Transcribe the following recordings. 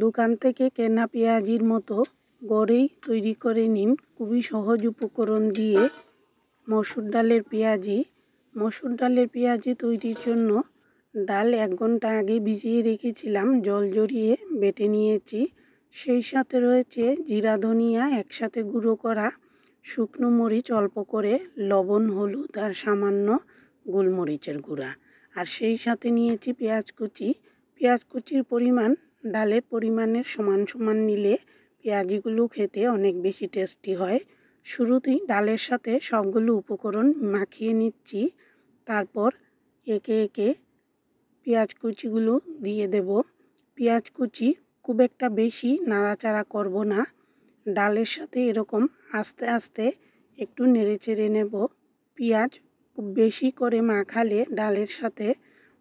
দোকান থেকে কেনা পেঁয়াজির মতো ঘরেই তৈরি করে নিন খুবই সহজ উপকরণ দিয়ে মসুর ডালের পেঁয়াজি। মসুর ডালের পেঁয়াজি তৈরির জন্য ডাল 1 ঘন্টা আগে ভিজিয়ে রেখেছিলাম, জল ঝরিয়ে বেটে নিয়েছি। সেই সাথে রয়েছে জিরা ধনিয়া একসাথে গুঁড়ো করা, শুকনো মরিচ অল্প করে, লবণ হলুদ আর সামান্য গোলমরিচের গুঁড়া। আর সেই সাথে নিয়েছি পেঁয়াজ কুচি। পেঁয়াজ কুচির পরিমাণ ডালের পরিমাণের সমান সমান নিলে পেঁয়াজিগুলো খেতে অনেক বেশি টেস্টি হয়। শুরুতেই ডালের সাথে সবগুলো উপকরণ মাখিয়ে নিচ্ছি, তারপর একে একে পেঁয়াজ কুচিগুলো দিয়ে দেব। পেঁয়াজ কুচি খুব একটা বেশি নাড়াচাড়া করব না, ডালের সাথে এরকম আস্তে আস্তে একটু নেড়েচেড়ে নেব। পেঁয়াজ খুব বেশি করে মাখালে ডালের সাথে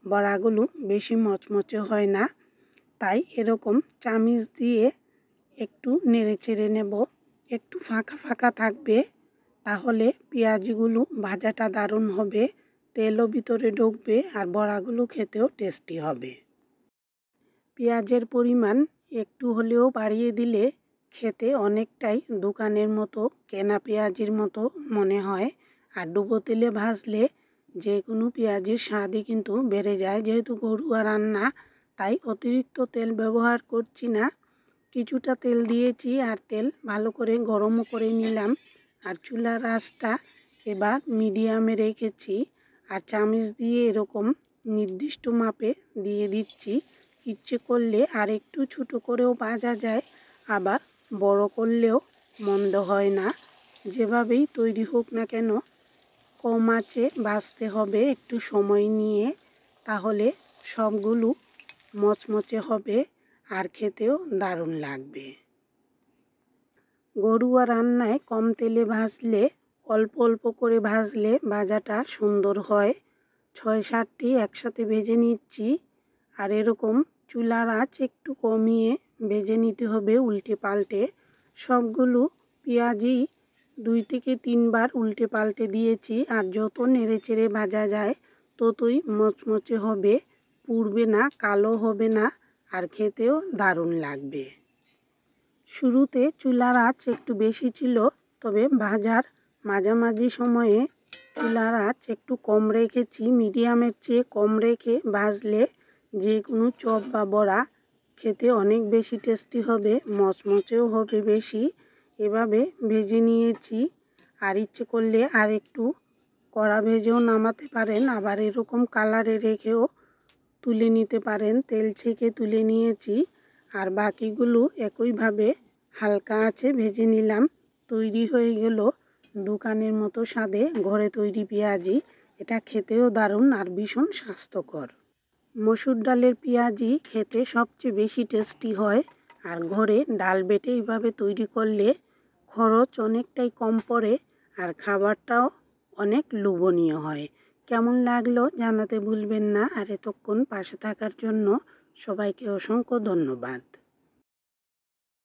বড়াগুলো বেশি মচমচে হয় না, তাই এরকম চামিচ দিয়ে একটু নেড়েচেড়ে নেব। একটু ফাঁকা ফাঁকা থাকবে, তাহলে পেঁয়াজগুলো ভাজাটা দারুণ হবে, তেলও ভিতরে ঢুকবে আর বড়াগুলো খেতেও টেস্টি হবে। পেঁয়াজের পরিমাণ একটু হলেও বাড়িয়ে দিলে খেতে অনেকটাই দোকানের মতো কেনা পেঁয়াজির মতো মনে হয়। আর ডুবো তেলে ভাজলে যে কোনো পেঁয়াজির স্বাদই কিন্তু বেড়ে যায়। যেহেতু ঘরোয়া রান্না, তাই অতিরিক্ত তেল ব্যবহার করছি না, কিছুটা তেল দিয়েছি আর তেল ভালো করে গরমও করে নিলাম। আর চুলার আঁচটা এবার মিডিয়ামে রেখেছি আর চামচ দিয়ে এরকম নির্দিষ্ট মাপে দিয়ে দিচ্ছি। ইচ্ছে করলে আর একটু ছোটো করেও ভাজা যায়, আবার বড় করলেও মন্দ হয় না। যেভাবেই তৈরি হোক না কেন কম আঁচে ভাজতে হবে একটু সময় নিয়ে, তাহলে সবগুলো মচমচে হবে আর খেতেও দারুণ লাগবে। ঘরোয়া রান্নায় কম তেলে ভাজলে, অল্প অল্প করে ভাজলে ভাজাটা সুন্দর হয়। 6-7টি একসাথে ভেজে নিচ্ছি আর এরকম চুলার আঁচ একটু কমিয়ে ভেজে নিতে হবে উল্টে পাল্টে। সবগুলো পেঁয়াজই 2 থেকে 3 বার উল্টে পাল্টে দিয়েছি আর যত নেড়েচেড়ে ভাজা যায় ততই মচমচে হবে, পুড়বে না, কালো হবে না আর খেতেও দারুণ লাগবে। শুরুতে চুলার আঁচ একটু বেশি ছিল, তবে ভাজার মাঝামাঝি সময়ে চুলার আঁচ একটু কম রেখেছি। মিডিয়ামের চেয়ে কম রেখে ভাজলে যে কোনো চপ বা বড়া খেতে অনেক বেশি টেস্টি হবে, মচমচেও হবে বেশি। এভাবে ভেজে নিয়েছি আর ইচ্ছে করলে আর একটু কড়া ভেজেও নামাতে পারেন, আবার এরকম কালারে রেখেও তুলে নিতে পারেন। তেল ছেঁকে তুলে নিয়েছি আর বাকিগুলো একইভাবে হালকা আঁচে ভেজে নিলাম। তৈরি হয়ে গেল দোকানের মতো স্বাদে ঘরে তৈরি পেঁয়াজি। এটা খেতেও দারুণ আর ভীষণ স্বাস্থ্যকর। মসুর ডালের পেঁয়াজি খেতে সবচেয়ে বেশি টেস্টি হয় আর ঘরে ডাল বেটে এইভাবে তৈরি করলে খরচ অনেকটাই কম পড়ে আর খাবারটাও অনেক লোভনীয় হয়। কেমন লাগলো জানাতে ভুলবেন না। আর এতক্ষণ পাশে থাকার জন্য সবাইকে অসংখ্য ধন্যবাদ।